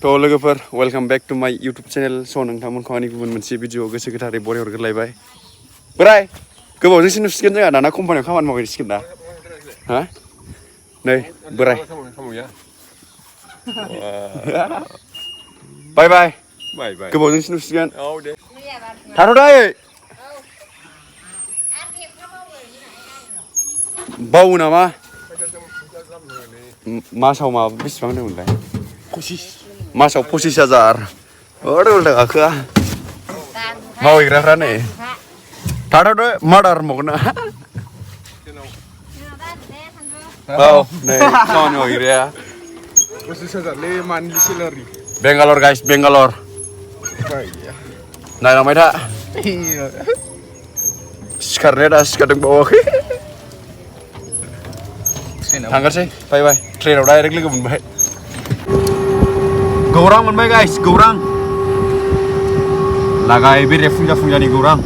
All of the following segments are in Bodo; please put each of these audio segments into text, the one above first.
To लोगोफोर वेलकाम बैक टू माय यूट्यूब चैनल स' नोंथांमोनखौ आंनि गुबुन मोनसे भिडिअ गोसो गोथारै बराय हरग्रोलायबाय बोराय गोबावजोंसो नुसिगोन जोंहा दाना कम्पानियाव खामानि मावहैसिगोन दा हा नै बोराय बाय बाय गोबावजोंसो नुसिगोन औ दे थाथ'दै बावो नामा मासाव माबा बेसेबां होनदोंमोनलाय मासाव 25,000 ओरै उल्था गाखोआ मावहैग्राफ्रा नै थाथ'दो मार्डार मावगोन ना औ नै खामानि मावहैग्राया 25,000लै मान्थलि सेलारि बेंगालर गाइस बेंगालर नायलांबाय था सिखारनाया दा सिखारदों बावाखै थांगारसै बाय बाय ट्रेनाव डाइरेक्ट लोगो मोनबाय गौरां मोनबाय गाइस गौरां लागाय बेरे फुंजा फुंजानि गौरां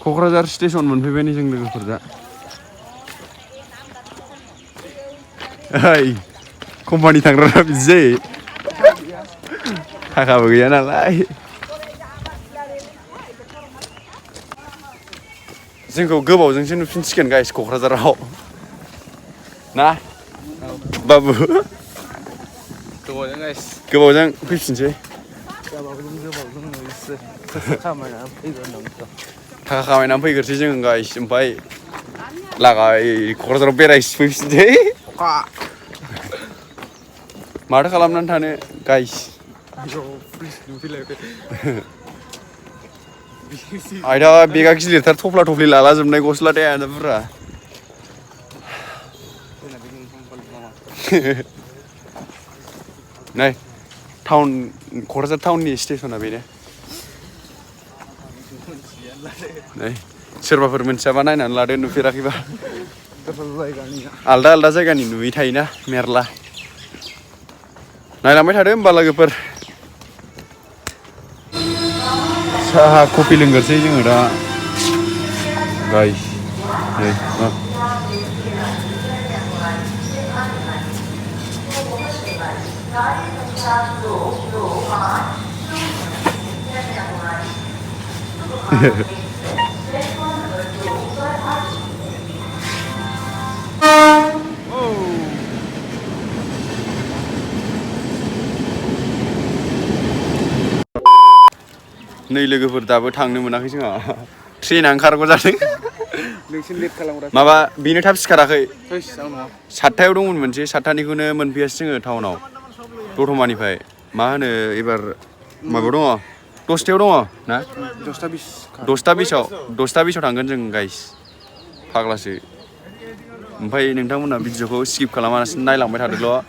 क'क्राझार स्टेसन मोनफैबाय नै जों लोगोफोर दा ओइ कम्पानि थांग्राफ्रा बिदि जायो थाखाबो गैया नालाय जोंखौ गोबावजोंसो नुफिनसिगोन गाइस क'क्राझाराव ना बाबु गोबावजों फैफिनसै थाखा खामायनानै फैग्रोसै जों गाइस ओमफ्राय लागाय क'क्राझाराव बेरायफैफिनसै माथो खालामनानै थानो गाइस आयदा बेगा गिलिरथार थफ्ला थफ्लि लाला जोबनाय गस्ला दायानो बुरजा नै टाउन क'क्राझार टाउननि स्टेसना बेनो नै सोरबाफोर मोनथियाबा नायनानै लादो नुफेराखैबा आलदा आलदा जायगानि नुयै थायोना मेरला नायलांबाय थादो होमबा लोगोफोर साहा कफि लोंगोरसै जोङो दा गाइस नै नै लोगोफोर दाबो थांनो मोनाखै जोंहा ट्रेना ओंखारगौ जादों माबा बेनो थाब सिखाराखै 7थायाव दंमोन मोनसे 7थानिखौनो मोनफैयासै जोङो टाउनाव दतमानिफ्राय मा होनो एबार माबायाव दङ 10थायाव दङ ना 10ता 20आव थांगोन जों गाइस फाग्लासो ओमफ्राय नोंथांमोना भिडिअखौ स्किप खालामालासिनो नायलांबाय थादोल'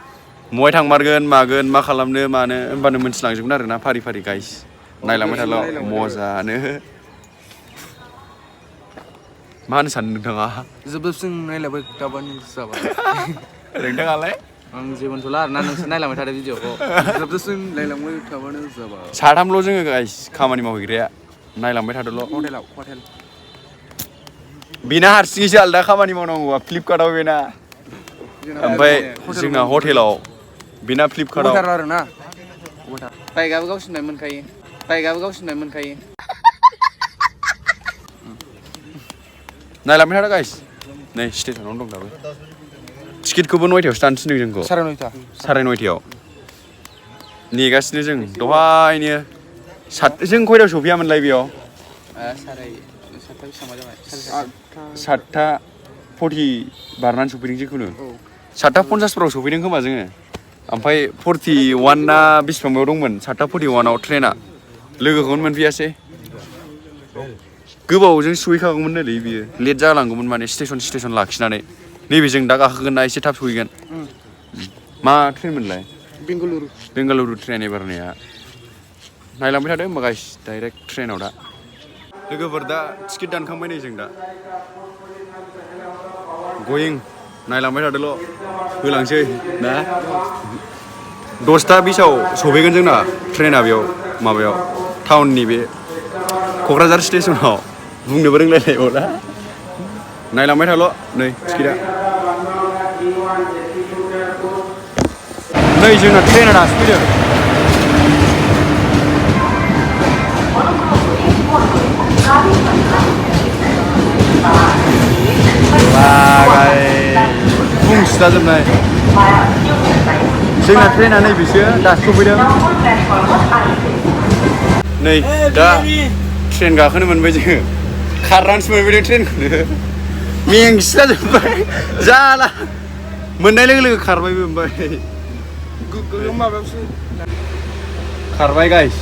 बहाय थांमारगोन मागोन मा खालामनो मानो होनबानो मोनथिलांजोबगोन आरोना फारि फारि गाइस नायलांबाय थाल' मजानो मा होनो सानदों नोंथाङा जोबजासिम नायलांबाय थाबानो जाबाय नोंथाङालाय आं जेबोला आरोना नोंसोर नायलांबाय थादो भिडिअखौ जोबजासिम नायलांबाय थाबानो जाबाय साथामल' जोङो गाइस खामानि मावहैग्राया नायलांबाय थादोल' हटेल बेना हारसिङैसो आलदा खामानि मावनांगौआ फ्लिपकार्टआव बेना ओमफ्राय जोंना हटेलाव बेना फ्लिपकार्टआव आरोना बाइकआबो गावसिनाय मोनखायो नायलांबाय थादो गाइस नै स्टेसनावनो दं दाबो टिकेटखौबो 9थायावसो दानो थिनदों जोंखौ 9:30 नेगासिनो जों दहायनो जों खयथायाव सफैयामोनलाय बेयाव 7:40 बारनानै सफैदों जिखुनु 7:50 सफैदों खोमा जोङो ओमफ्राय 41 ना बेसेबांबायाव दंमोन 7:41 ट्रेना लोगोखौनो मोनफैयासै गोबावजों सहैखागौमोन नोलै बियो लेट जालांगौमोन माने स्टेसन लाखिनानै नैबे जों दा गाखोगोन ना एसे थाब सहैगोन मा ट्रेन मोनलाय बेंगालुरु ट्रेन एबारनिया नायलांबाय थादो होमबा गाइस डाइरेक्ट ट्रेनाव दा लोगोफोर दा टिकेट दानखांबाय नै जों दा गयिं नायलांबाय थादोल' होलांसै ना 10:20 सफैगोन जोंना ट्रेना बेयाव माबायाव टाउननि बे क'क्राझार स्टेसनाव बुंनोबो रोंलायलायबावला नायलांबाय थाल' नै टिकेटआ नै जोंना ट्रेना दासो फैदों लागाय फुं सिथाजोबनाय जोंना ट्रेना नैबेसो दासो सफैदों नै दा ट्रेन गाखोनो मोनबाय जोङो खारनानैसो मोनबाय ट्रेनखौनो मेंसिला जोब्बाय जाला मोननाय लोगो लोगो खारबायबो ओमफ्राय माबायावसो खारबाय गाइस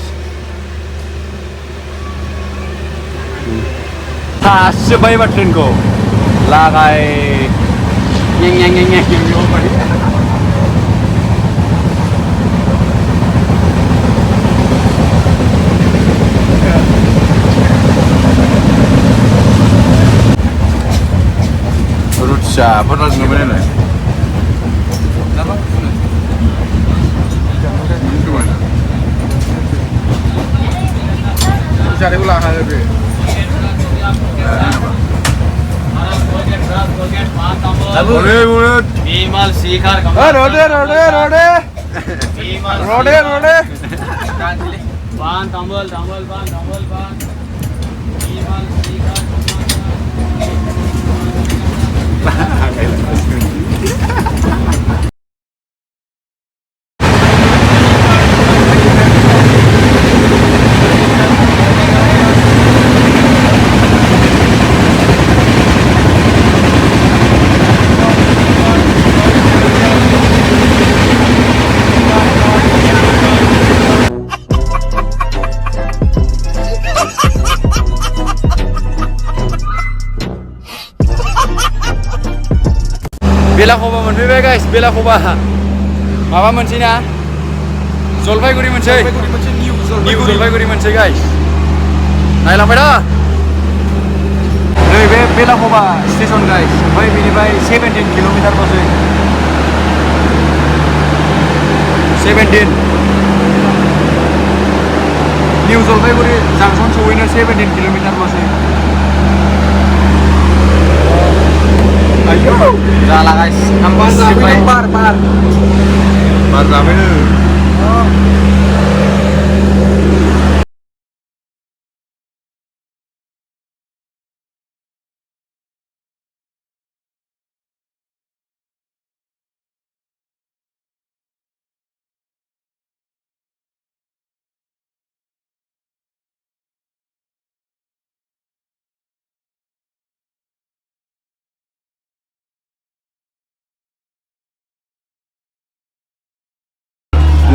दासोबाय एबार ट्रेनखौ लागाय रुथिया फोरना जोंबाय नालाय जानायखौ लानो हागोन बे Bimal Sikar Rode Ban Tambal Ban Bimal Sikar बेलाखौबा मोनफैबाय गाइस बेलाखौबा माबा मोनसै ना जलपाइगुरि मोनसै निउ जलपाइगुरि मोनसै गाइस नायलांबाय दा नै बे बेलाखौबा स्टेसन गाइस ओमफ्राय बेनिफ्राय 17 किल'मिटारल'सै 17 निउ जलपाइगुरि जांसन सहैनो 17 किल'मिटारल'सै ayo जाला guys nampak sampai bar जाबाय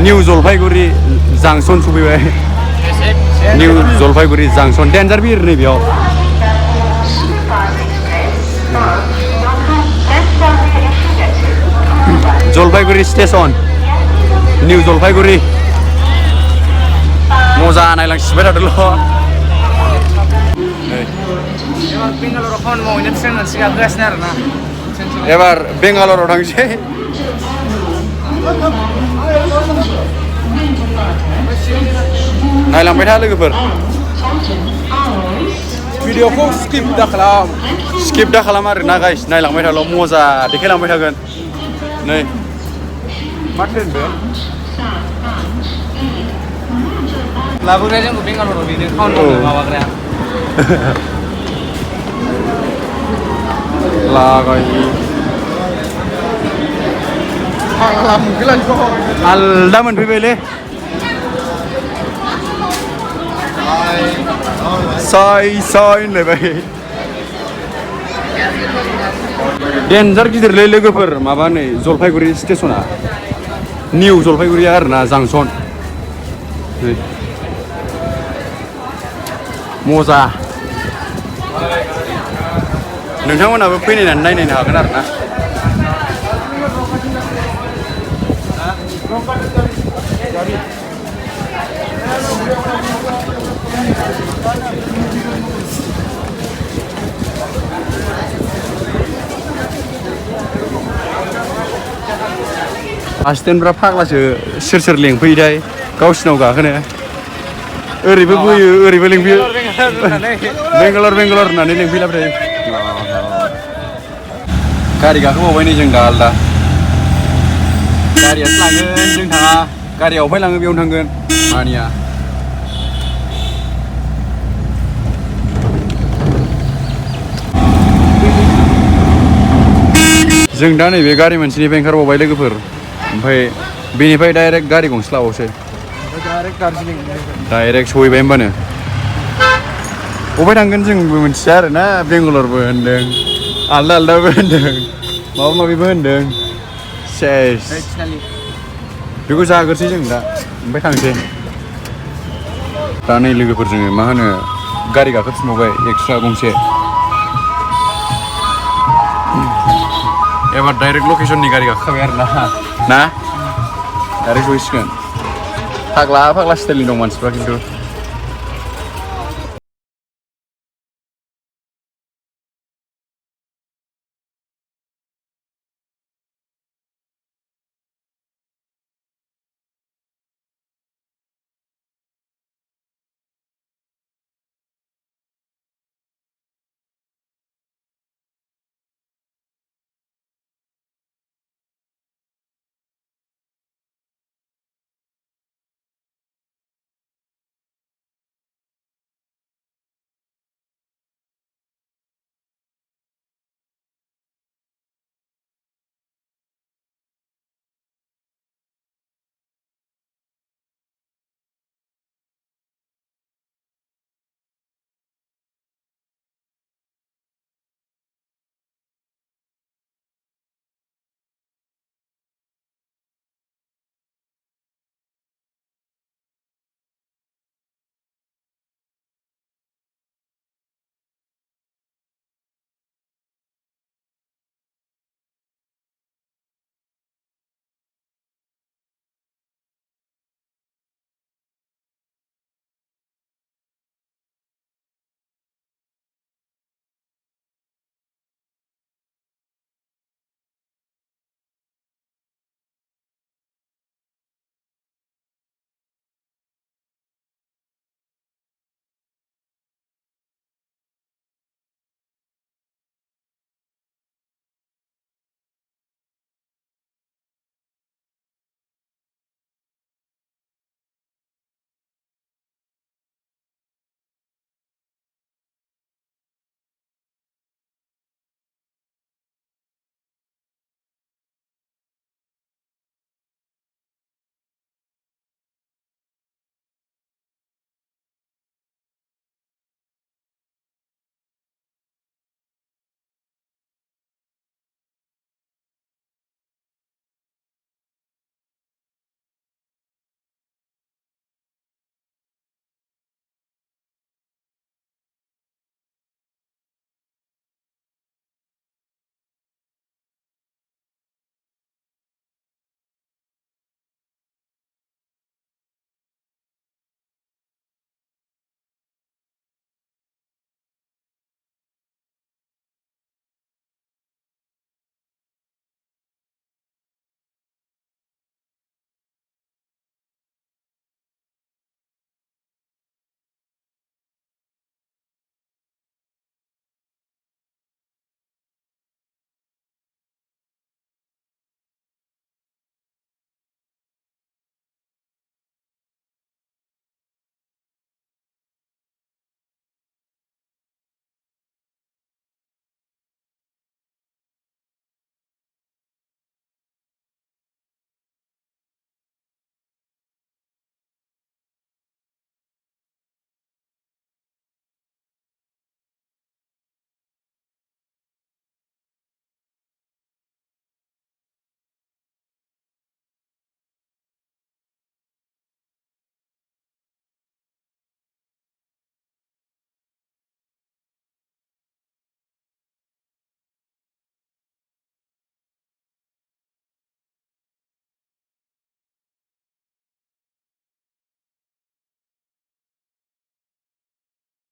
निउ जलपाइगुरि जांसन सफैबाय निउ जलपाइगुरि जांसन डेन्जार बिर नै बेयाव जलपाइगुरि स्टेसन निउ जलपाइगुरि मजा नायलांसिबाय थादोल' बेंगालराव खामानि मावहैनो ट्रेन मोनसे गाखोगासिनो आरोना एबार बेंगालराव थांसै नायलांबाय था लोगोफोर भिडिअखौ स्किप दा खालाम आरोना गाइस नायलांबाय थाल' मजा देखायलांबाय थागोन नै मा ट्रेन बे लाबोग्राया जोंखौ बेंगालराव बेनो खामानि मावनो माबाग्राया लागाय आलदा मोनफैबायलै साय होनलायबाय डेन्जार गिदिरलै लोगोफोर माबा नै जलपाइगुरि स्टेसना निउ जलपाइगुरिया आरोना जांसन मजा नोंथांमोनाबो फैनानै नायनो हागोन आरोना आसिस्टेन्टफ्रा फाग्लासो सोर लेंफैयोथाय गावसिनाव गाखोनो ओरैबो बोयो ओरैबो लेंफैयो बेंगालर होननानै लेंफैलाबाय थायो गारि गाखोबावबाय नै जों दा आलदा गारियासो लांगोन जों थाङा गारिया अफाय लाङो बेयावनो थांगोन मानिया जों दा नैबे गारि मोनसेनिफ्राय ओंखारबावबाय लोगोफोर ओमफ्राय बेनिफ्राय डाइरेक्ट गारि गंसे लाबावसै डाइरेक्ट सहैबाय होमबानो बबेहाय थांगोन जोंबो मिथिया आरोना बेंगालरबो होनदों आलदा आलदाबो होनदों माबा माबिबो होनदों सेस बेखौ जाग्रोसै जों दा ओमफ्राय थांसै दा नै लोगोफोर जोङो मा होनो गारि गाखोफिनबावबाय एक्सट्रा गंसे एबार डाइरेक्ट लकेसननि गारि गाखोखाबाय आरो ना डाइरेक्ट सहैसिगोन फाग्ला फाग्ला स्टाइलनि दं मानसिफ्रा खिन्थु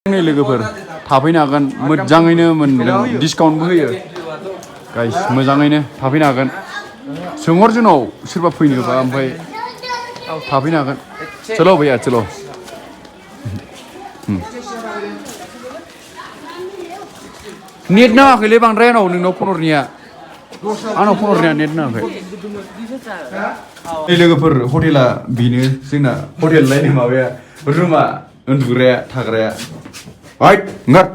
नै लोगोफोर थाफैनो हागोन मोजाङैनो मोनदों डिसकाउन्टबो होयो गाइस मोजाङैनो थाफैनो हागोन सोंहर जोंनाव सोरबा फैनोबा ओमफ्राय थाफैनो हागोन चलो भैया चलो नेट नाङाखैलै बांद्राय आंनाव नोंनाव फन हरनाया आंनाव फन हरनाया नेट नाङाखै लोगोफोर हटेला बेनो जोंना हटेल लायनो माबाया रुमा उन्दुग्राया थाग्राया हाइट ओंखार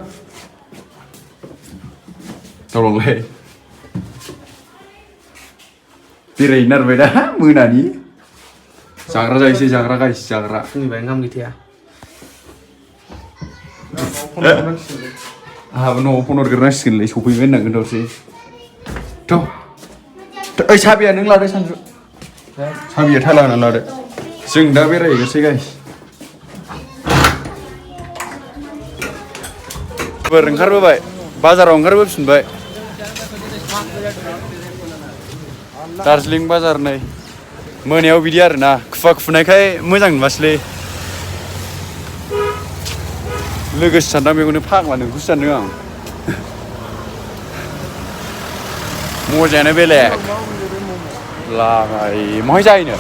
दावलांलाय बेरायनो नारबाय दा मोनानि जाग्रा जायैसै जाग्रा गाइस जाग्रा फुंनिफ्राय ओंखाम गैथाया आंहाबो न'आव फन हरग्रोनांसिगोनलै सफैबाय होनना खोन्थाहरसै ओइ साबिया नों लादो सानजु साबिया थाला होना लादो जों दा बेरायहैनोसै गाइस ओंखारबोबाय बाजाराव ओंखारबोफिनबाय दार्जिलिं बाजार नै मोनायाव बिदि आरोना खुवा खुनायखाय मोजां नुवासैलै लोगोसे सानदां बेखौनो फाग्ला नोंखौसो सानदों आं मजायानो बेलेग लागाय महाय जाहैनो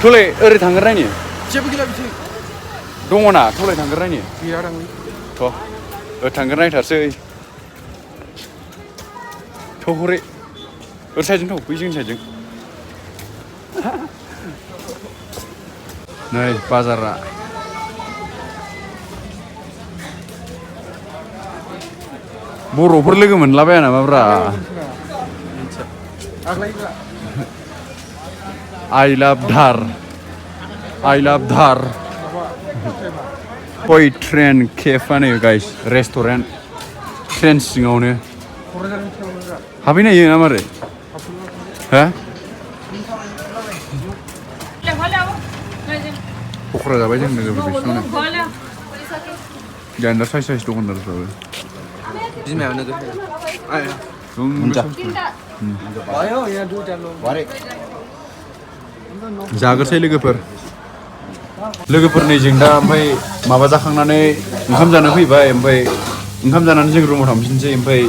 थौलै ओरै थांगोन नायनि जेबो गैला बिथिं दङना थौलै थांगोन नायनि गैया थांनो थ' थांगोन नायथारसै थ' हरै ओरै साइडजों थ' बै जोंनि साइडजों नै बाजारा बर'फोर लोगो मोनलाबाया नामाब्रा आइ लाभ धार टय ट्रेन केफआनो गाइस रेस्टुरेन्ट ट्रेन सिङावनो हाबहैनो हायो ना मारै हा पकरा जाबाय जों लोगोफोर बिसिनावनो गान्दा साइज दखानदारफ्राबो बिमायाव नोगोर जाग्रोसै लोगोफोरनि जों दा ओमफ्राय माबा जाखांनानै ओंखाम जानो फैबाय ओमफ्राय ओंखाम जानानै जों रुमाव थांफिनसै ओमफ्राय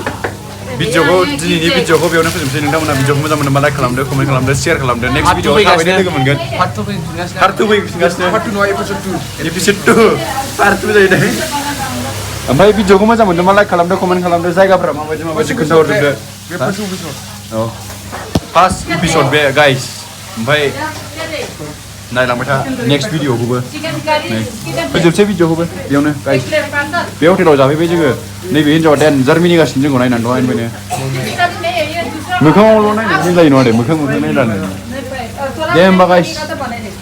दिनैनि भिडिअखौ बेयावनो फोजोबसै नोंथांमोना भिडिअखौ मोजां मोनोबा लाइक खालामदो कमेन्ट खालामदो शेयार खालामदो नेक्स्ट भिडिअआव थाबैनो लोगो मोनगोन पार्ट 2 फैगासिनो एपिसोड 2 पार्ट 2 जायो दै ओमफ्राय भिडिअखौ मोजां मोनदोंबा लाइक खालामदो कमेन्ट खालामदो जायगाफोरा माबायदि खोन्थाहरदो औ फार्स्ट एपिसोड बे गाइस ओमफ्राय नायलांबाय था नेक्स्ट भिडिअखौबो फोजोबसै भिडिअखौबो बेयावनो गाइस बे हटेलाव जाफैबाय जोङो नैबे हिन्जावा डेन्जार मिनिगासिनो जोंखौ नायनानै दहायनिफ्रायनो मोखाङावल' नायनो मिलायो नङा दे मोखां नायलानो दे होमबा गाइस